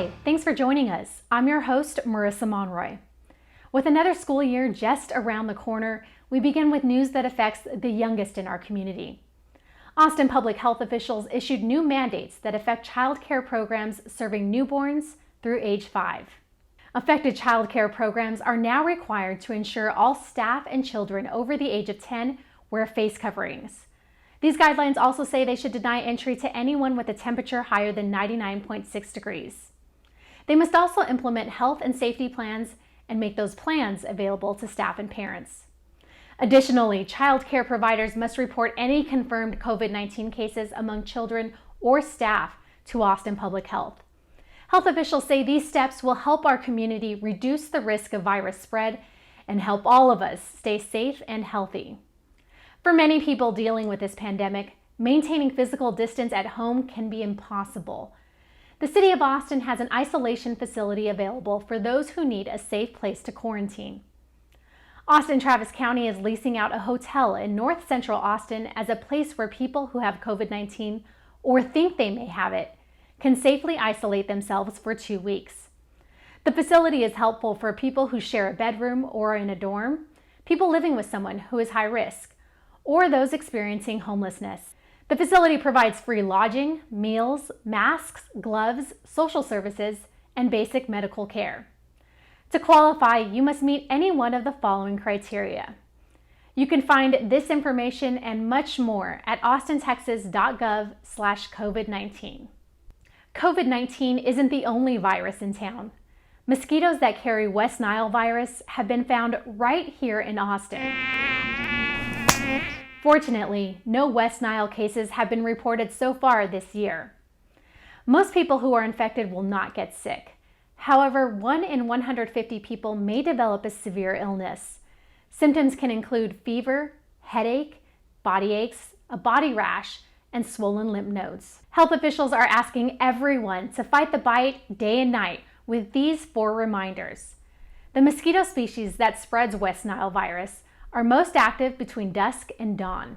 Hi, thanks for joining us. I'm your host, Marissa Monroy. With another school year just around the corner, we begin with news that affects the youngest in our community. Austin public health officials issued new mandates that affect child care programs serving newborns through age 5. Affected child care programs are now required to ensure all staff and children over the age of 10 wear face coverings. These guidelines also say they should deny entry to anyone with a temperature higher than 99.6 degrees. They must also implement health and safety plans and make those plans available to staff and parents. Additionally, child care providers must report any confirmed COVID-19 cases among children or staff to Austin Public Health. Health officials say these steps will help our community reduce the risk of virus spread and help all of us stay safe and healthy. For many people dealing with this pandemic, maintaining physical distance at home can be impossible. The City of Austin has an isolation facility available for those who need a safe place to quarantine. Austin-Travis County is leasing out a hotel in North Central Austin as a place where people who have COVID-19 or think they may have it can safely isolate themselves for 2 weeks. The facility is helpful for people who share a bedroom or in a dorm, people living with someone who is high risk, or those experiencing homelessness. The facility provides free lodging, meals, masks, gloves, social services, and basic medical care. To qualify, you must meet any one of the following criteria. You can find this information and much more at austintexas.gov/COVID-19. COVID-19 isn't the only virus in town. Mosquitoes that carry West Nile virus have been found right here in Austin. Fortunately, no West Nile cases have been reported so far this year. Most people who are infected will not get sick. However, 1 in 150 people may develop a severe illness. Symptoms can include fever, headache, body aches, a body rash, and swollen lymph nodes. Health officials are asking everyone to fight the bite day and night with these 4 reminders. The mosquito species that spreads West Nile virus are most active between dusk and dawn.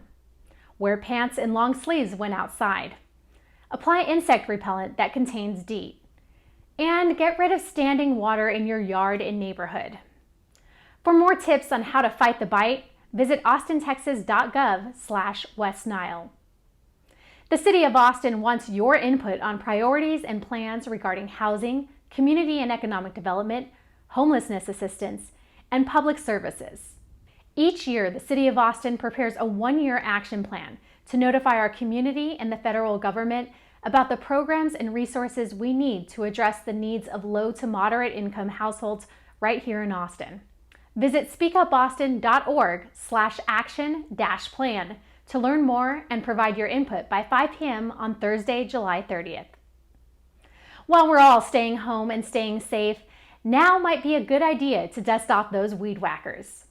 Wear pants and long sleeves when outside. Apply insect repellent that contains DEET. And get rid of standing water in your yard and neighborhood. For more tips on how to fight the bite, visit austintexas.gov/West Nile. The City of Austin wants your input on priorities and plans regarding housing, community and economic development, homelessness assistance, and public services. Each year, the City of Austin prepares a 1-year action plan to notify our community and the federal government about the programs and resources we need to address the needs of low to moderate income households right here in Austin. Visit speakupaustin.org/action-plan to learn more and provide your input by 5 p.m. on Thursday, July 30th. While we're all staying home and staying safe, now might be a good idea to dust off those weed whackers.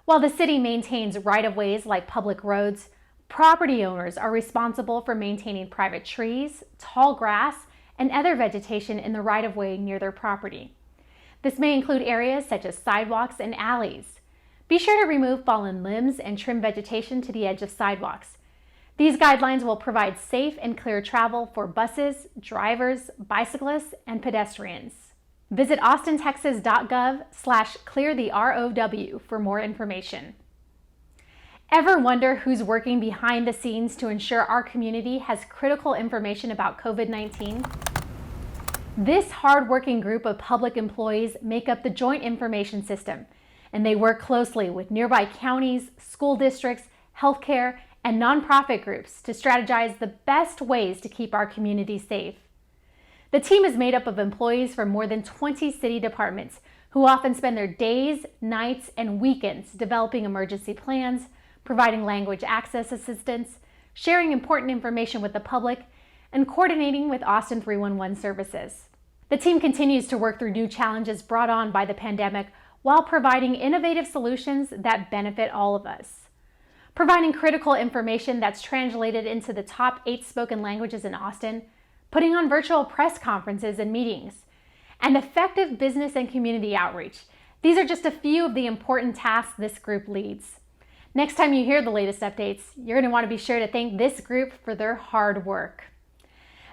While the city maintains right-of-ways like public roads, property owners are responsible for maintaining private trees, tall grass, and other vegetation in the right-of-way near their property. This may include areas such as sidewalks and alleys. Be sure to remove fallen limbs and trim vegetation to the edge of sidewalks. These guidelines will provide safe and clear travel for buses, drivers, bicyclists, and pedestrians. Visit austintexas.gov/cleartheROW for more information. Ever wonder who's working behind the scenes to ensure our community has critical information about COVID-19? This hard-working group of public employees make up the Joint Information System, and they work closely with nearby counties, school districts, healthcare, and nonprofit groups to strategize the best ways to keep our community safe. The team is made up of employees from more than 20 city departments who often spend their days, nights, and weekends developing emergency plans, providing language access assistance, sharing important information with the public, and coordinating with Austin 311 services. The team continues to work through new challenges brought on by the pandemic while providing innovative solutions that benefit all of us. Providing critical information that's translated into the top 8 spoken languages in Austin, putting on virtual press conferences and meetings, and effective business and community outreach. These are just a few of the important tasks this group leads. Next time you hear the latest updates, you're going to want to be sure to thank this group for their hard work.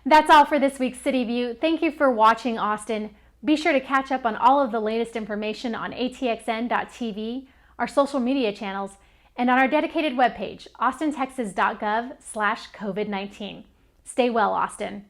That's all for this week's City View. Thank you for watching, Austin. Be sure to catch up on all of the latest information on atxn.tv, our social media channels, and on our dedicated webpage, austintexas.gov/COVID-19. Stay well, Austin.